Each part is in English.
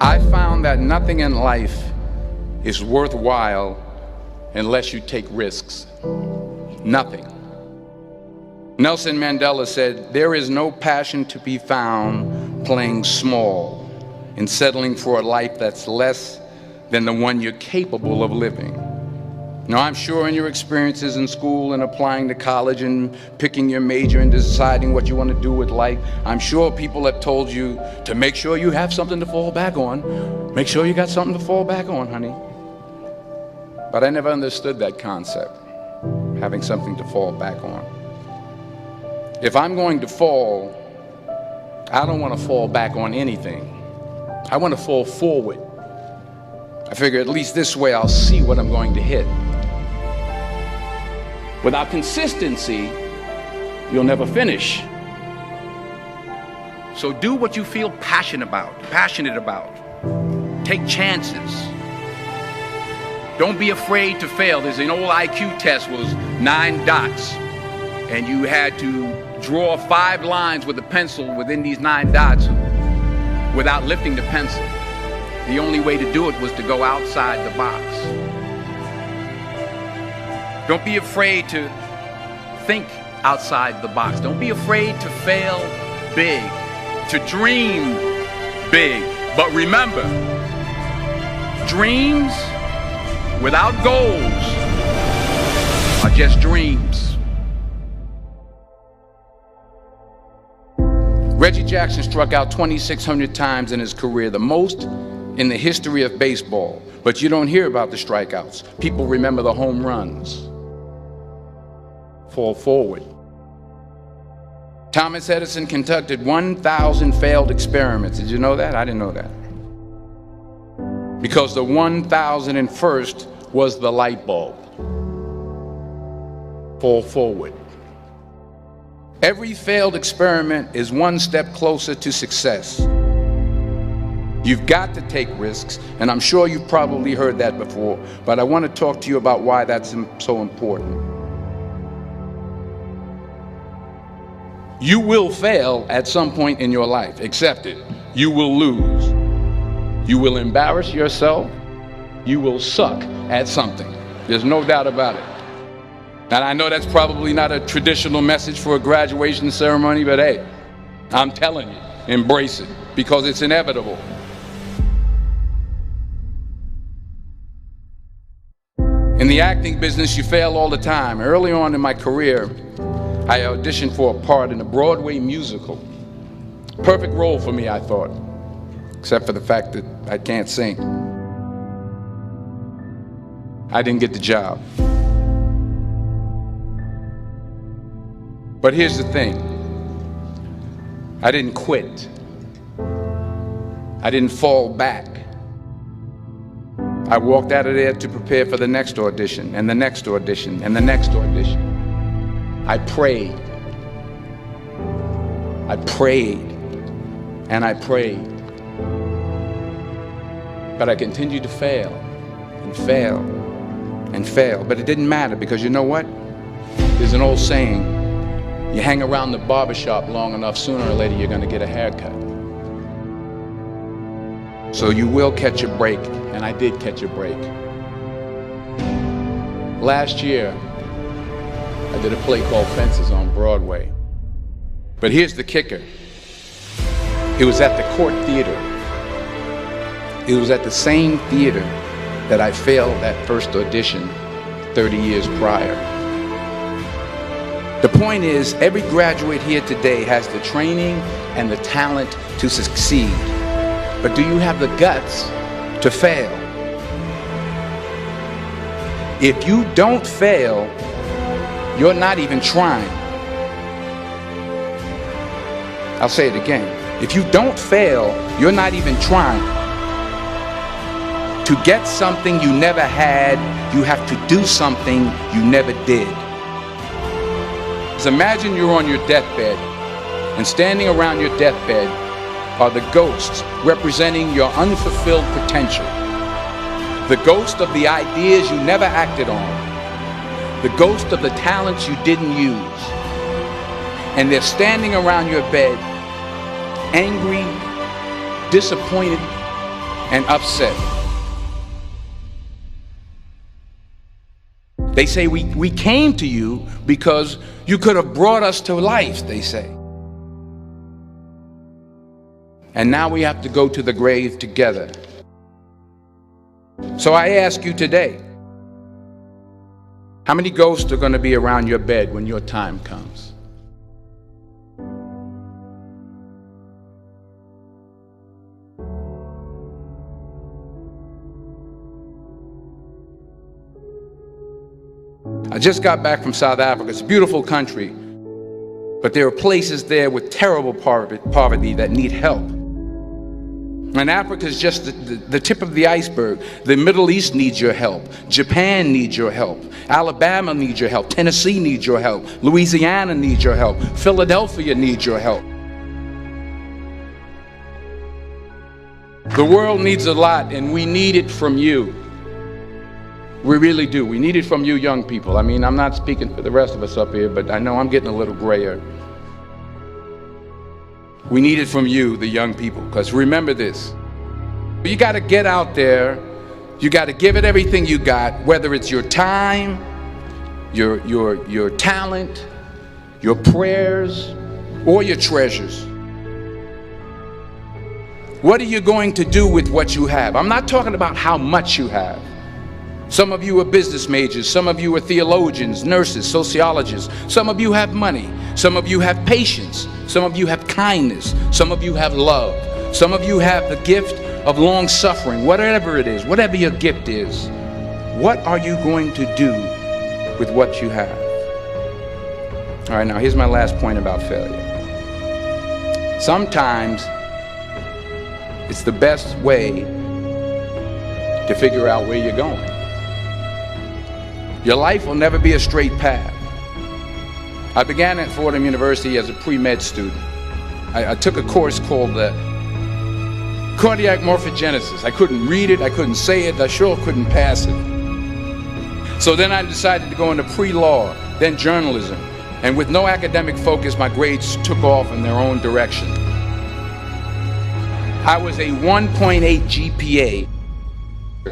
I found that nothing in life is worthwhile unless you take risks. Nothing. Nelson Mandela said, "There is no passion to be found playing small and settling for a life that's less than the one you're capable of living." Now, I'm sure in your experiences in school and applying to college and picking your major and deciding what you want to do with life, I'm sure people have told you to make sure you have something to fall back on. Make sure you got something to fall back on, honey. But I never understood that concept, having something to fall back on. If I'm going to fall, I don't want to fall back on anything. I want to fall forward. I figure at least this way I'll see what I'm going to hit. Without consistency, you'll never finish. So do what you feel passionate about. Take chances. Don't be afraid to fail. There's an old IQ test, was 9 dots, and you had to draw 5 lines with a pencil within these 9 dots without lifting the pencil. The only way to do it was to go outside the box. Don't be afraid to think outside the box. Don't be afraid to fail big, to dream big. But remember, dreams without goals are just dreams. Reggie Jackson struck out 2,600 times in his career, the most in the history of baseball. But you don't hear about the strikeouts. People remember the home runs. Fall forward. Thomas Edison conducted 1,000 failed experiments. Did you know that? I didn't know that. Because the 1,001st was the light bulb. Fall forward. Every failed experiment is one step closer to success. You've got to take risks, and I'm sure you've probably heard that before, but I want to talk to you about why that's so important. You will fail at some point in your life. Accept it. You will lose. You will embarrass yourself. You will suck at something. There's no doubt about it. And I know that's probably not a traditional message for a graduation ceremony, but hey, I'm telling you, embrace it, because it's inevitable. In the acting business, you fail all the time. Early on in my career, I auditioned for a part in a Broadway musical. Perfect role for me, I thought, except for the fact that I can't sing. I didn't get the job. But here's the thing. I didn't quit. I didn't fall back. I walked out of there to prepare for the next audition, and the next audition, and the next audition. I prayed. I prayed, and I prayed. But I continued to fail, and fail, and fail. But it didn't matter, because you know what? There's an old saying, you hang around the barbershop long enough, sooner or later you're going to get a haircut. So you will catch a break, and I did catch a break. Last year, I did a play called Fences on Broadway. But here's the kicker. It was at the Court Theater. It was at the same theater that I failed that first audition 30 years prior. The point is, every graduate here today has the training and the talent to succeed. But do you have the guts to fail? If you don't fail, you're not even trying. I'll say it again. If you don't fail, you're not even trying. To get something you never had, you have to do something you never did. So imagine you're on your deathbed, and standing around your deathbed are the ghosts representing your unfulfilled potential. The ghost of the ideas you never acted on. The ghost of the talents you didn't use. And they're standing around your bed, angry, disappointed, and upset. They say we came to you because you could have brought us to life, they say. And now we have to go to the grave together. So I ask you today, how many ghosts are going to be around your bed when your time comes? I just got back from South Africa. It's a beautiful country, but there are places there with terrible poverty that need help. And Africa is just the tip of the iceberg. The Middle East needs your help. Japan needs your help. Alabama needs your help. Tennessee needs your help. Louisiana needs your help. Philadelphia needs your help. The world needs a lot, and we need it from you. We really do. We need it from you young people. I mean, I'm not speaking for the rest of us up here, but I know I'm getting a little grayer. We need it from you, the young people, because remember this. You got to get out there. You got to give it everything you got, whether it's your time, your talent, your prayers, or your treasures. What are you going to do with what you have? I'm not talking about how much you have. Some of you are business majors, some of you are theologians, nurses, sociologists. Some of you have money, some of you have patience, some of you have kindness, some of you have love, some of you have the gift of long suffering. Whatever it is, whatever your gift is, what are you going to do with what you have? All right, now here's my last point about failure. Sometimes it's the best way to figure out where you're going. Your life will never be a straight path. I began at Fordham University as a pre-med student. I took a course called cardiac morphogenesis. I couldn't read it, I couldn't say it, I sure couldn't pass it. So then I decided to go into pre-law, then journalism. And with no academic focus, my grades took off in their own direction. I was a 1.8 GPA.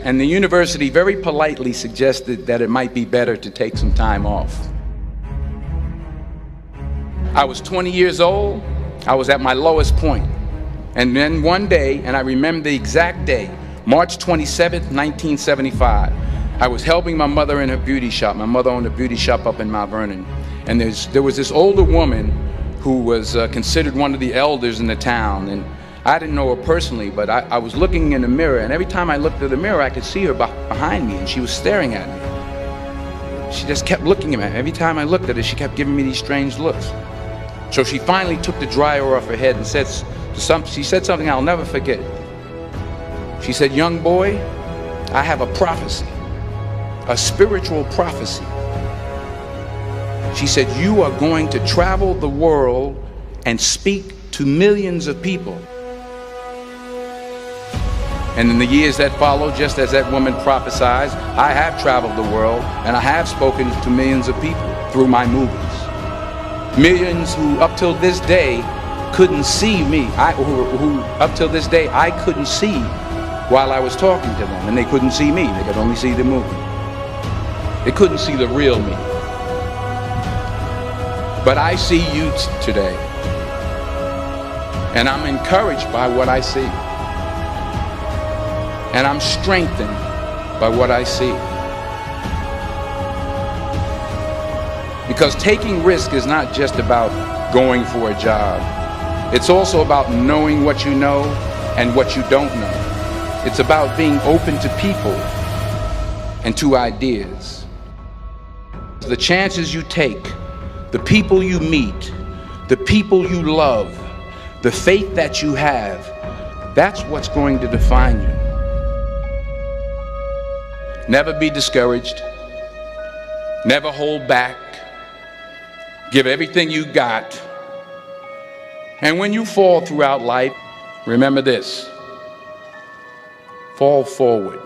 And the university very politely suggested that it might be better to take some time off. I was 20 years old. I was at my lowest point. And then one day, and I remember the exact day, March 27th, 1975, I was helping my mother in her beauty shop. My mother owned a beauty shop up in Mount Vernon. And there was this older woman who was considered one of the elders in the town. And I didn't know her personally, but I was looking in the mirror, and every time I looked at the mirror, I could see her behind me, and she was staring at me. She just kept looking at me. Every time I looked at her, she kept giving me these strange looks. So she finally took the dryer off her head and she said something I'll never forget. She said, "Young boy, I have a prophecy, a spiritual prophecy." She said, "You are going to travel the world and speak to millions of people." And in the years that followed, just as that woman prophesied, I have traveled the world and I have spoken to millions of people through my movies. Millions who up till this day couldn't see me, who up till this day I couldn't see while I was talking to them, and they couldn't see me, they could only see the movie. They couldn't see the real me. But I see you today, and I'm encouraged by what I see. And I'm strengthened by what I see. Because taking risk is not just about going for a job. It's also about knowing what you know and what you don't know. It's about being open to people and to ideas. The chances you take, the people you meet, the people you love, the faith that you have, that's what's going to define you. Never be discouraged. Never hold back. Give everything you got. And when you fall throughout life, remember this: fall forward.